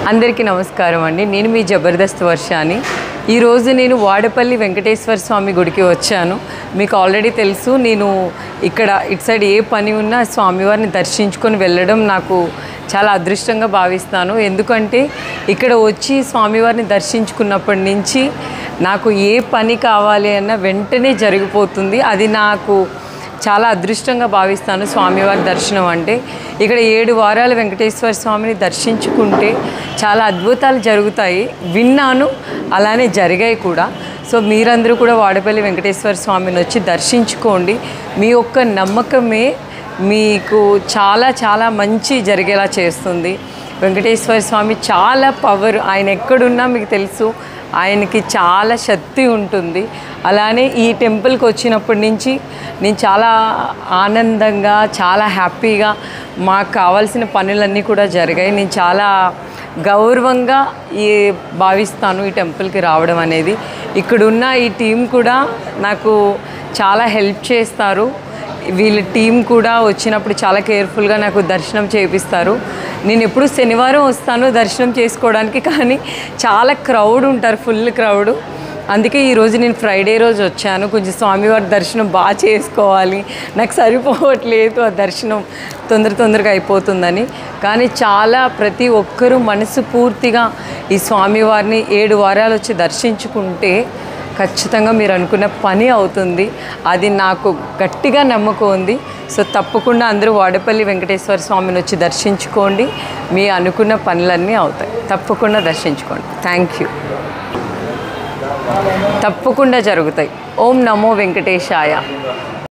అందరికీ నమస్కారం అండి. నేను మీ జబర్దస్త్ వర్షాని. ఈరోజు నేను వాడపల్లి వెంకటేశ్వర స్వామి గుడికి వచ్చాను. మీకు ఆల్రెడీ తెలుసు, నేను ఇక్కడ ఇటు సైడ్ ఏ పని ఉన్నా స్వామివారిని దర్శించుకొని వెళ్ళడం నాకు చాలా అదృష్టంగా భావిస్తాను. ఎందుకంటే ఇక్కడ వచ్చి స్వామివారిని దర్శించుకున్నప్పటి నుంచి నాకు ఏ పని కావాలి అన్న వెంటనే జరిగిపోతుంది. అది నాకు చాలా అదృష్టంగా భావిస్తాను. స్వామివారి దర్శనం అంటే ఇక్కడ 7 వారాలు వెంకటేశ్వర స్వామిని దర్శించుకుంటే చాలా అద్భుతాలు జరుగుతాయి. విన్నాను, అలానే జరిగాయి కూడా. సో మీరందరూ కూడా వాడపల్లి వెంకటేశ్వర స్వామిని వచ్చి దర్శించుకోండి. మీ యొక్క నమ్మకమే మీకు చాలా చాలా మంచి జరిగేలా చేస్తుంది. వెంకటేశ్వర స్వామి చాలా పవర్. ఆయన ఎక్కడున్నా మీకు తెలుసు, ఆయనకి చాలా శక్తి ఉంటుంది. అలానే ఈ టెంపుల్కి వచ్చినప్పటి నుంచి నేను చాలా ఆనందంగా, చాలా హ్యాపీగా, మాకు కావాల్సిన పనులన్నీ కూడా జరిగాయి. నేను చాలా గౌరవంగా భావిస్తాను ఈ టెంపుల్కి రావడం అనేది. ఇక్కడున్న ఈ టీం కూడా నాకు చాలా హెల్ప్ చేస్తారు. వీళ్ళ టీం కూడా వచ్చినప్పుడు చాలా కేర్ఫుల్గా నాకు దర్శనం చేపిస్తారు. నేను ఎప్పుడు శనివారం వస్తాను దర్శనం చేసుకోవడానికి, కానీ చాలా క్రౌడ్ ఉంటారు, ఫుల్ క్రౌడ్. అందుకే ఈరోజు నేను ఫ్రైడే రోజు వచ్చాను. కొంచెం స్వామివారి దర్శనం బాగా చేసుకోవాలి, నాకు సరిపోవట్లేదు ఆ దర్శనం తొందరగా అయిపోతుందని. కానీ చాలా ప్రతి ఒక్కరూ మనసు పూర్తిగా ఈ స్వామివారిని 7 వారాలు వచ్చి దర్శించుకుంటే ఖచ్చితంగా మీరు అనుకున్న పని అవుతుంది. అది నాకు గట్టిగా నమ్మకం ఉంది. సో తప్పకుండా అందరూ వాడపల్లి వెంకటేశ్వర స్వామిని వచ్చి దర్శించుకోండి. మీ అనుకున్న పనులన్నీ అవుతాయి. తప్పకుండా దర్శించుకోండి. Thank you. తప్పకుండా జరుగుతాయి. ఓం నమో వెంకటేశాయ.